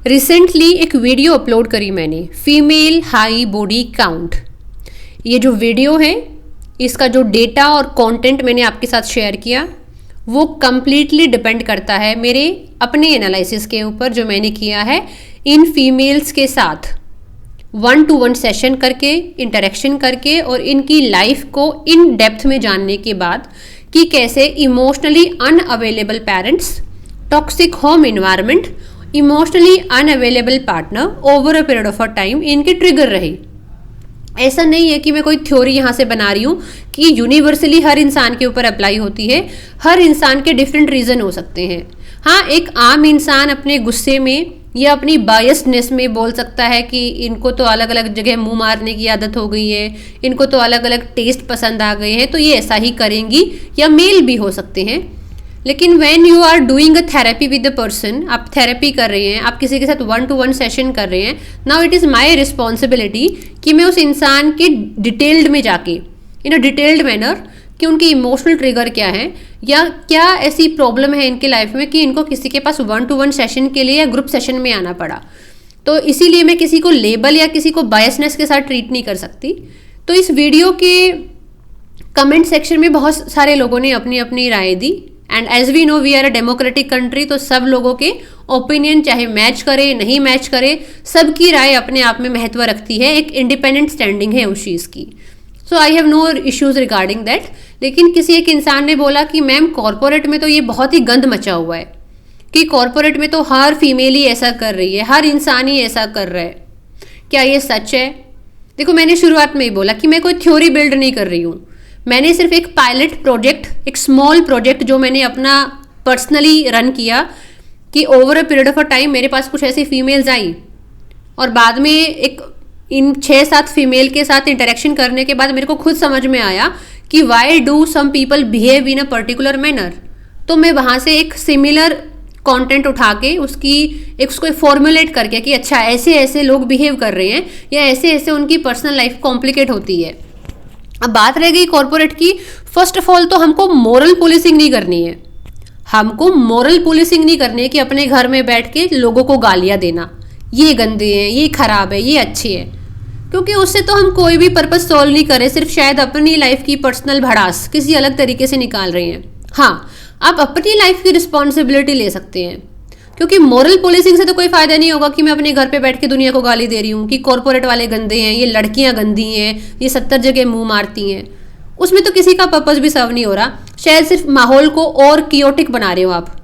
Recently एक video upload करी मैंने, फीमेल हाई बॉडी काउंट। ये जो वीडियो है इसका जो डेटा और कंटेंट मैंने आपके साथ शेयर किया वो कम्प्लीटली डिपेंड करता है मेरे अपने एनालिसिस के ऊपर जो मैंने किया है इन फीमेल्स के साथ 1-to-1 सेशन करके, इंटरेक्शन करके और इनकी लाइफ को इन डेप्थ में जानने के बाद कि कैसे emotionally unavailable parents, toxic home environment, emotionally unavailable partner over a period of a time इनके ट्रिगर रहे। ऐसा नहीं है कि मैं कोई थ्योरी यहाँ से बना रही हूँ कि यूनिवर्सली हर इंसान के ऊपर अप्लाई होती है। हर इंसान के डिफरेंट रीज़न हो सकते हैं। हाँ, एक आम इंसान अपने गुस्से में या अपनी बायसनेस में बोल सकता है कि इनको तो अलग अलग जगह मुंह मारने की आदत हो गई है, इनको तो अलग अलग टेस्ट पसंद आ गए हैं, तो ये ऐसा ही करेंगी, या मेल भी हो सकते हैं। लेकिन when you are doing a therapy with the person, आप थेरेपी कर रहे हैं, आप किसी के साथ 1-to-1 सेशन कर रहे हैं, now it is my responsibility कि मैं उस इंसान के डिटेल्ड में जाके इन अ डिटेल्ड मैनर कि उनकी इमोशनल ट्रिगर क्या है या क्या ऐसी प्रॉब्लम है इनकी लाइफ में कि इनको किसी के पास 1-to-1 सेशन के लिए या ग्रुप सेशन में आना पड़ा। तो इसीलिए मैं किसी को लेबल या किसी को बायसनेस के साथ ट्रीट नहीं कर सकती। तो इस वीडियो के कमेंट सेक्शन में बहुत सारे लोगों ने अपनी अपनी राय दी and as we know we are a democratic country, तो सब लोगों के ओपिनियन चाहे मैच करे नहीं मैच करे, सबकी राय अपने आप में महत्व रखती है, एक इंडिपेंडेंट स्टैंडिंग है उस चीज़ की। So I have no issues regarding that. लेकिन किसी एक इंसान ने बोला कि मैम कॉरपोरेट में तो ये बहुत ही गंद मचा हुआ है कि कॉरपोरेट में तो हर फीमेल ही ऐसा कर रही है, हर इंसान ही ऐसा कर रहा है, क्या ये सच है? देखो, मैंने शुरुआत में ही बोला कि मैं कोई थ्योरी बिल्ड नहीं कर रही हूँ। मैंने सिर्फ एक पायलट प्रोजेक्ट, एक स्मॉल प्रोजेक्ट जो मैंने अपना पर्सनली रन किया कि over a period of a time मेरे पास कुछ ऐसी फीमेल्स आई और बाद में एक इन 6-7 फीमेल के साथ इंटरेक्शन करने के बाद मेरे को खुद समझ में आया कि why do some people behave in a particular manner. तो मैं वहाँ से एक सिमिलर कंटेंट उठा के उसको फॉर्मुलेट करके कि अच्छा ऐसे ऐसे लोग बिहेव कर रहे हैं या ऐसे ऐसे उनकी पर्सनल लाइफ कॉम्प्लिकेट होती है। अब बात रह गई कॉर्पोरेट की। फर्स्ट ऑफ ऑल तो हमको मोरल पुलिसिंग नहीं करनी है। हमको मोरल पुलिसिंग नहीं करनी है कि अपने घर में बैठ के लोगों को गालियाँ देना, ये गंदे हैं, ये खराब है, ये अच्छे हैं, क्योंकि उससे तो हम कोई भी पर्पस सॉल्व नहीं करें, सिर्फ शायद अपनी लाइफ की पर्सनल भड़ास किसी अलग तरीके से निकाल रहे हैं। हाँ, आप अपनी लाइफ की रिस्पॉन्सिबिलिटी ले सकते हैं, क्योंकि मोरल पुलिसिंग से तो कोई फायदा नहीं होगा कि मैं अपने घर पे बैठ के दुनिया को गाली दे रही हूँ कि कॉर्पोरेट वाले गंदे हैं, ये लड़कियाँ गंदी हैं, ये 70 जगह मुंह मारती हैं। उसमें तो किसी का पर्पस भी सर्व नहीं हो रहा, शायद सिर्फ माहौल को और कियोटिक बना रहे हो आप।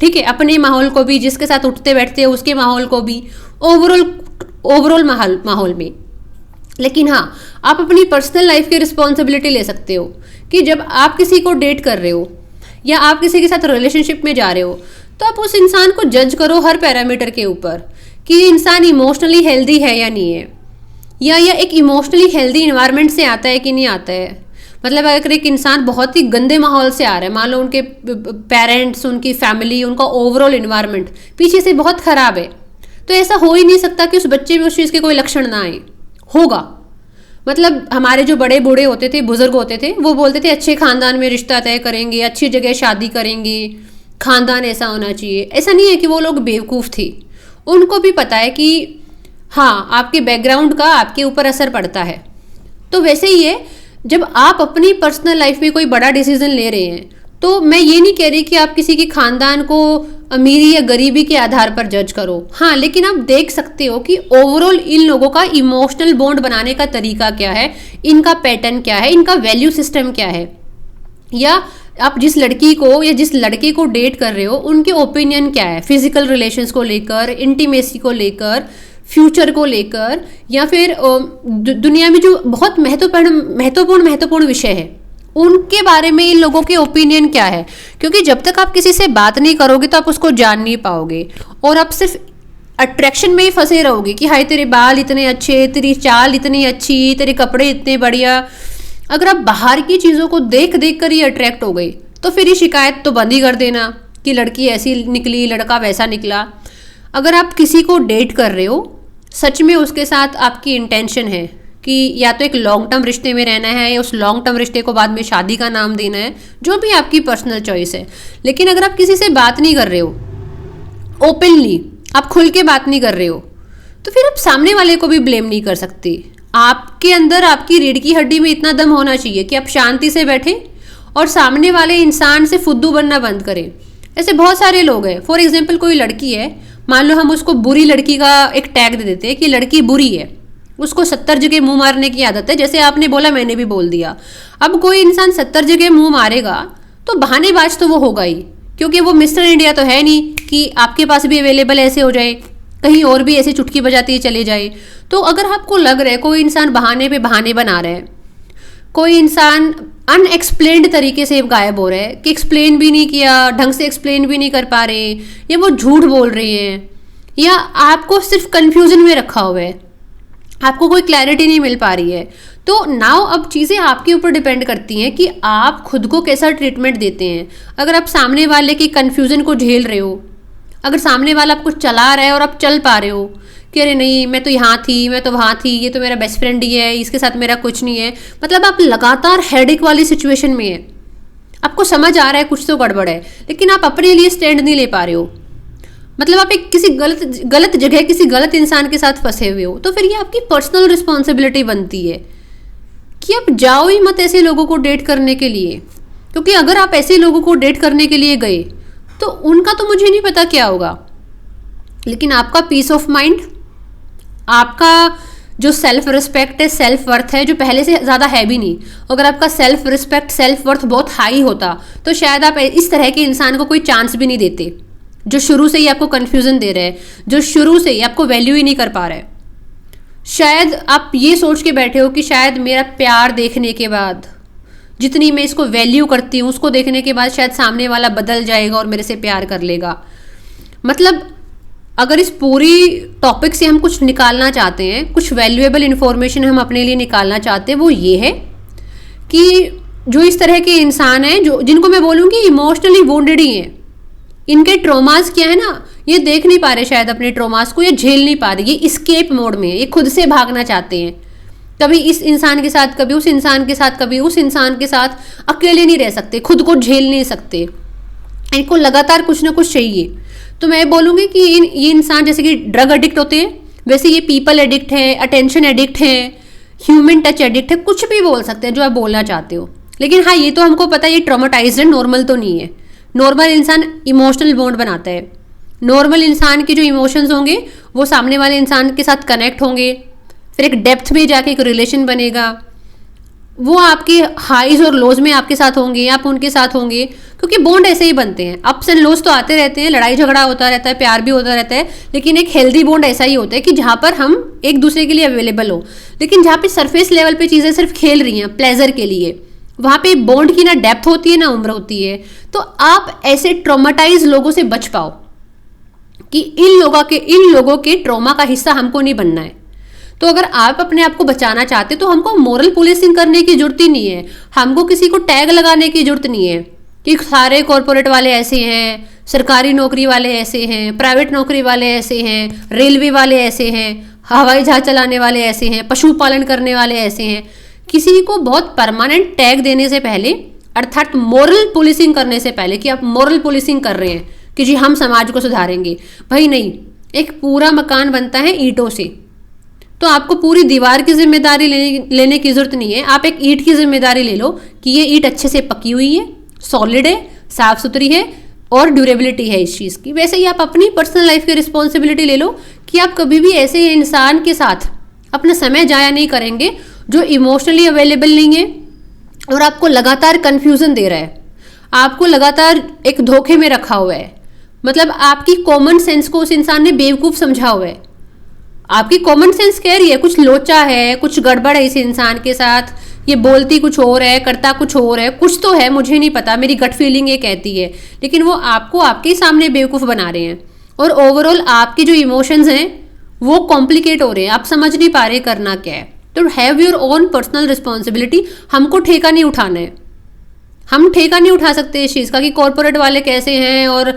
ठीक है, अपने माहौल को भी, जिसके साथ उठते बैठते हो उसके माहौल को भी, ओवरऑल माहौल में। लेकिन हाँ, आप अपनी पर्सनल लाइफ की रिस्पॉन्सिबिलिटी ले सकते हो कि जब आप किसी को डेट कर रहे हो या आप किसी के साथ रिलेशनशिप में जा रहे हो तो आप उस इंसान को जज करो हर पैरामीटर के ऊपर कि इंसान इमोशनली हेल्दी है या नहीं है, या एक इमोशनली हेल्दी इन्वायरमेंट से आता है कि नहीं आता है। मतलब अगर एक इंसान बहुत ही गंदे माहौल से आ रहा है, मान लो उनके पेरेंट्स, उनकी फैमिली, उनका ओवरऑल इन्वायरमेंट पीछे से बहुत ख़राब है, तो ऐसा हो ही नहीं सकता कि उस बच्चे में उस चीज़ के कोई लक्षण ना आए। होगा, मतलब हमारे जो बड़े बूढ़े होते थे, बुजुर्ग होते थे, वो बोलते थे अच्छे खानदान में रिश्ता तय करेंगे, अच्छी जगह शादी करेंगे, खानदान ऐसा होना चाहिए। ऐसा नहीं है कि वो लोग बेवकूफ़ थे, उनको भी पता है कि हाँ, आपके बैकग्राउंड का आपके ऊपर असर पड़ता है। तो वैसे ही है, जब आप अपनी पर्सनल लाइफ में कोई बड़ा डिसीजन ले रहे हैं तो मैं ये नहीं कह रही कि आप किसी के खानदान को अमीरी या गरीबी के आधार पर जज करो। हाँ, लेकिन आप देख सकते हो कि ओवरऑल इन लोगों का इमोशनल बॉन्ड बनाने का तरीका क्या है, इनका पैटर्न क्या है, इनका वैल्यू सिस्टम क्या है, या आप जिस लड़की को या जिस लड़के को डेट कर रहे हो उनके ओपिनियन क्या है फिजिकल रिलेशंस को लेकर, इंटीमेसी को लेकर, फ्यूचर को लेकर, या फिर दुनिया में जो बहुत महत्वपूर्ण विषय है उनके बारे में इन लोगों के ओपिनियन क्या है। क्योंकि जब तक आप किसी से बात नहीं करोगे तो आप उसको जान नहीं पाओगे और आप सिर्फ अट्रैक्शन में ही फंसे रहोगे कि हाय तेरे बाल इतने अच्छे, तेरी चाल इतनी अच्छी, तेरे कपड़े इतने बढ़िया। अगर आप बाहर की चीज़ों को देख देख कर ही अट्रैक्ट हो गई तो फिर ये शिकायत तो बंद ही कर देना कि लड़की ऐसी निकली, लड़का वैसा निकला। अगर आप किसी को डेट कर रहे हो, सच में उसके साथ आपकी इंटेंशन है कि या तो एक लॉन्ग टर्म रिश्ते में रहना है या उस लॉन्ग टर्म रिश्ते को बाद में शादी का नाम देना है, जो भी आपकी पर्सनल चॉइस है। लेकिन अगर आप किसी से बात नहीं कर रहे हो ओपनली, आप खुल के बात नहीं कर रहे हो, तो फिर आप सामने वाले को भी ब्लेम नहीं कर सकते। आपके अंदर, आपकी रीढ़ की हड्डी में इतना दम होना चाहिए कि आप शांति से बैठें और सामने वाले इंसान से फुद्दू बनना बंद करें। ऐसे बहुत सारे लोग हैं। फॉर एग्जाम्पल कोई लड़की है, मान लो हम उसको बुरी लड़की का एक टैग दे देते हैं कि लड़की बुरी है, उसको 70 जगह मुंह मारने की आदत है। जैसे आपने बोला, मैंने भी बोल दिया। अब कोई इंसान 70 जगह मुंह मारेगा तो बहानेबाज तो वो होगा ही, क्योंकि वो मिस्टर इंडिया तो है नहीं कि आपके पास भी अवेलेबल ऐसे हो जाए, कहीं और भी ऐसे चुटकी बजाते ही चले जाए। तो अगर आपको लग रहा है कोई इंसान बहाने पे बहाने बना रहा है, कोई इंसान अनएक्सप्लेन्ड तरीके से गायब हो रहा है कि एक्सप्लेन भी नहीं किया, ढंग से एक्सप्लेन भी नहीं कर पा रहे, या वो झूठ बोल रहे हैं, या आपको सिर्फ कंफ्यूजन में रखा हुआ है, आपको कोई क्लैरिटी नहीं मिल पा रही है, तो नाउ अब चीज़ें आपके ऊपर डिपेंड करती हैं कि आप खुद को कैसा ट्रीटमेंट देते हैं। अगर आप सामने वाले की कंफ्यूजन को झेल रहे हो, अगर सामने वाला आपको चला रहा है और आप चल पा रहे हो कि अरे नहीं मैं तो यहाँ थी, मैं तो वहाँ थी, ये तो मेरा बेस्ट फ्रेंड ही है, इसके साथ मेरा कुछ नहीं है, मतलब आप लगातार हेडेक वाली सिचुएशन में है, आपको समझ आ रहा है कुछ तो गड़बड़ है, लेकिन आप अपने लिए स्टैंड नहीं ले पा रहे हो, मतलब आप एक किसी गलत जगह किसी गलत इंसान के साथ फंसे हुए हो, तो फिर ये आपकी पर्सनल रिस्पॉन्सिबिलिटी बनती है कि आप जाओ ही मत ऐसे लोगों को डेट करने के लिए। क्योंकि अगर आप ऐसे लोगों को डेट करने के लिए गए तो उनका तो मुझे नहीं पता क्या होगा, लेकिन आपका पीस ऑफ माइंड, आपका जो सेल्फ रिस्पेक्ट है, सेल्फ वर्थ है, जो पहले से ज़्यादा है भी नहीं, अगर आपका सेल्फ रिस्पेक्ट, सेल्फ वर्थ बहुत हाई होता तो शायद आप इस तरह के इंसान को कोई चांस भी नहीं देते, जो शुरू से ही आपको कन्फ्यूज़न दे रहा है, जो शुरू से ही आपको वैल्यू ही नहीं कर पा रहा है। शायद आप ये सोच के बैठे हो कि शायद मेरा प्यार देखने के बाद, जितनी मैं इसको वैल्यू करती हूँ उसको देखने के बाद शायद सामने वाला बदल जाएगा और मेरे से प्यार कर लेगा। मतलब अगर इस पूरी टॉपिक से हम कुछ निकालना चाहते हैं, कुछ वैल्यूएबल इन्फॉर्मेशन हम अपने लिए निकालना चाहते हैं, वो ये है कि जो इस तरह के इंसान हैं, जो जिनको मैं बोलूँगी इमोशनली वुंडेड ही हैं, इनके ट्रोमास क्या है ना, ये देख नहीं पा रहे शायद अपने ट्रोमास को, ये झेल नहीं पा रहे, ये इस्केप मोड में है, ये खुद से भागना चाहते हैं, कभी इस इंसान के साथ, कभी उस इंसान के साथ, कभी उस इंसान के साथ, अकेले नहीं रह सकते, खुद को झेल नहीं सकते, इनको लगातार कुछ ना कुछ चाहिए। तो मैं बोलूँगी कि ये इंसान जैसे कि ड्रग एडिक्ट होते हैं, वैसे ये पीपल एडिक्ट है, अटेंशन एडिक्ट है, ह्यूमन टच एडिक्ट है, कुछ भी बोल सकते हैं जो आप बोलना चाहते हो। लेकिन हाँ, ये तो हमको पता है ये ट्रॉमेटाइज्ड है, नॉर्मल तो नहीं है। नॉर्मल इंसान इमोशनल बॉन्ड बनाता है, नॉर्मल इंसान के जो इमोशंस होंगे वो सामने वाले इंसान के साथ कनेक्ट होंगे, फिर एक डेप्थ में जाके एक रिलेशन बनेगा, वो आपके हाईज और लोज में आपके साथ होंगे, आप उनके साथ होंगे, क्योंकि बॉन्ड ऐसे ही बनते हैं। अप्स एंड लोज तो आते रहते हैं, लड़ाई झगड़ा होता रहता है, प्यार भी होता रहता है, लेकिन एक हेल्दी बॉन्ड ऐसा ही होता है कि जहाँ पर हम एक दूसरे के लिए अवेलेबल हो। लेकिन जहाँ पे सरफेस लेवल पे चीज़ें सिर्फ खेल रही हैं प्लेजर के लिए, वहाँ पे बॉन्ड की ना डेप्थ होती है ना उम्र होती है। तो आप ऐसे ट्रॉमेटाइज लोगों से बच पाओ कि इन लोगों के ट्रॉमा का हिस्सा हमको नहीं बनना है। तो अगर आप अपने आप को बचाना चाहते तो हमको मोरल पुलिसिंग करने की जरूरत ही नहीं है, हमको किसी को टैग लगाने की जरूरत नहीं है कि सारे कॉरपोरेट वाले ऐसे हैं, सरकारी नौकरी वाले ऐसे हैं, प्राइवेट नौकरी वाले ऐसे हैं, रेलवे वाले ऐसे हैं, हवाई जहाज चलाने वाले ऐसे हैं, पशुपालन करने वाले ऐसे हैं। किसी को बहुत परमानेंट टैग देने से पहले, अर्थात मोरल पुलिसिंग करने से पहले कि आप मोरल पुलिसिंग कर रहे हैं कि जी हम समाज को सुधारेंगे, भाई नहीं। एक पूरा मकान बनता है ईंटों से, तो आपको पूरी दीवार की जिम्मेदारी लेने की जरूरत नहीं है। आप एक ईंट की जिम्मेदारी ले लो कि ये ईंट अच्छे से पकी हुई है, सॉलिड है, साफ सुथरी है और ड्यूरेबिलिटी है इस चीज़ की। वैसे ही आप अपनी पर्सनल लाइफ की रिस्पॉन्सिबिलिटी ले लो कि आप कभी भी ऐसे इंसान के साथ अपना समय जाया नहीं करेंगे जो इमोशनली अवेलेबल नहीं है और आपको लगातार कन्फ्यूज़न दे रहा है, आपको लगातार एक धोखे में रखा हुआ है। मतलब आपकी कॉमन सेंस को उस इंसान ने बेवकूफ़ समझा हुआ है। आपकी कॉमन सेंस कह रही है कुछ लोचा है, कुछ गड़बड़ है इस इंसान के साथ, ये बोलती कुछ और है, करता कुछ और है, कुछ तो है, मुझे नहीं पता, मेरी गट फीलिंग ये कहती है। लेकिन वो आपको आपके सामने बेवकूफ़ बना रहे हैं और ओवरऑल आपके जो इमोशंस हैं वो कॉम्प्लिकेट हो रहे हैं, आप समझ नहीं पा रहे करना क्या है। तो have your own personal responsibility. हमको ठेका नहीं उठाना है, हम ठेका नहीं उठा सकते इस चीज़ का कि कॉरपोरेट वाले कैसे हैं और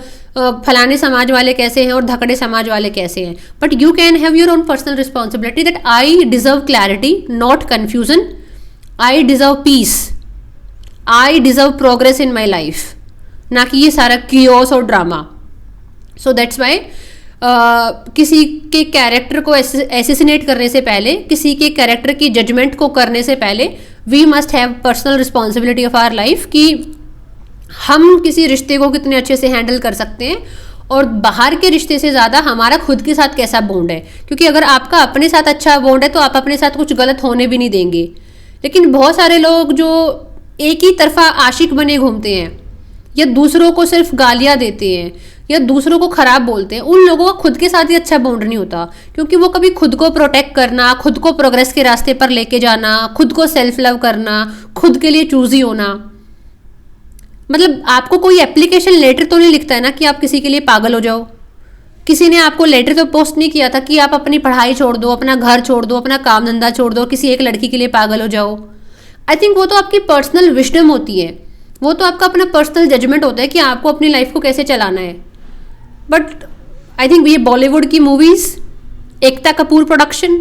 फलाने समाज वाले कैसे हैं और धकड़े समाज वाले कैसे हैं। But you can have your own personal responsibility that I deserve clarity, not confusion, I deserve peace, I deserve progress in my life, ना कि ये सारा कियोस और ड्रामा। सो दैट्स वाई किसी के कैरेक्टर को एसेसिनेट करने से पहले, किसी के कैरेक्टर की जजमेंट को करने से पहले we must have personal responsibility of our life कि हम किसी रिश्ते को कितने अच्छे से हैंडल कर सकते हैं और बाहर के रिश्ते से ज़्यादा हमारा खुद के साथ कैसा बॉन्ड है। क्योंकि अगर आपका अपने साथ अच्छा बॉन्ड है तो आप अपने साथ कुछ गलत होने भी नहीं देंगे। लेकिन बहुत सारे लोग जो एक ही तरफा आशिक बने घूमते हैं या दूसरों को सिर्फ गालियाँ देते हैं या दूसरों को ख़राब बोलते हैं, उन लोगों का खुद के साथ ही अच्छा बॉन्ड नहीं होता। क्योंकि वो कभी खुद को प्रोटेक्ट करना, खुद को प्रोग्रेस के रास्ते पर लेके जाना, खुद को सेल्फ लव करना, खुद के लिए चूजी होना, मतलब आपको कोई एप्लीकेशन लेटर तो नहीं लिखता है ना कि आप किसी के लिए पागल हो जाओ। किसी ने आपको लेटर तो पोस्ट नहीं किया था कि आप अपनी पढ़ाई छोड़ दो, अपना घर छोड़ दो, अपना काम धंधा छोड़ दो, किसी एक लड़की के लिए पागल हो जाओ। आई थिंक वो तो आपकी पर्सनल विजडम होती है, वो तो आपका अपना पर्सनल जजमेंट होता है कि आपको अपनी लाइफ को कैसे चलाना है। बट आई थिंक ये बॉलीवुड की movies, Ekta Kapoor production,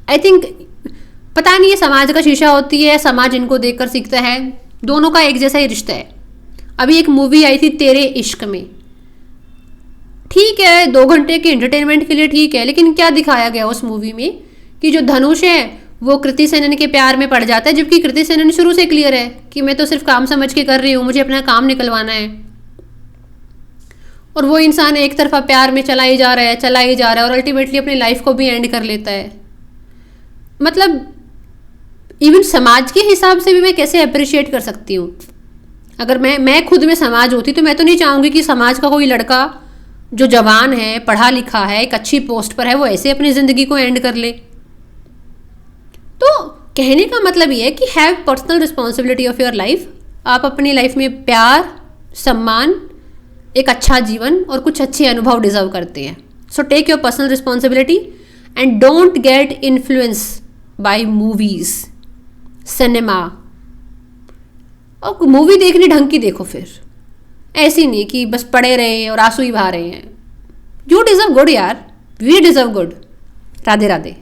I think पता नहीं ये समाज का शीशा होती है, समाज इनको देखकर सीखता है। दोनों का एक जैसा ही रिश्ता है। अभी एक मूवी आई थी तेरे इश्क में, ठीक है 2 घंटे के एंटरटेनमेंट के लिए ठीक है, लेकिन क्या दिखाया गया उस मूवी में कि जो धनुष है वो कृति सेनन के प्यार में पड़ जाता है, जबकि कृति सेनन शुरू से क्लियर है कि मैं तो सिर्फ काम समझ के कर रही हूँ, मुझे अपना काम निकलवाना है। और वो इंसान एक तरफा प्यार में चला ही जा रहा है और अल्टीमेटली अपनी लाइफ को भी एंड कर लेता है। मतलब इवन समाज के हिसाब से भी मैं कैसे अप्रिशिएट कर सकती हूँ। अगर मैं खुद में समाज होती तो मैं तो नहीं चाहूँगी कि समाज का कोई लड़का जो जवान है, पढ़ा लिखा है, एक अच्छी पोस्ट पर है, वो ऐसे अपनी ज़िंदगी को एंड कर ले। तो कहने का मतलब ये है कि have personal responsibility of your life. आप अपनी लाइफ में प्यार, सम्मान, एक अच्छा जीवन और कुछ अच्छे अनुभव डिजर्व करते हैं। So take your personal responsibility and don't get influence by movies, cinema. और मूवी देखनी ढंग की देखो, फिर ऐसी नहीं कि बस पड़े रहे और आंसू ही बहा रहे हैं। यू डिजर्व गुड यार, we deserve good. Radhe Radhe.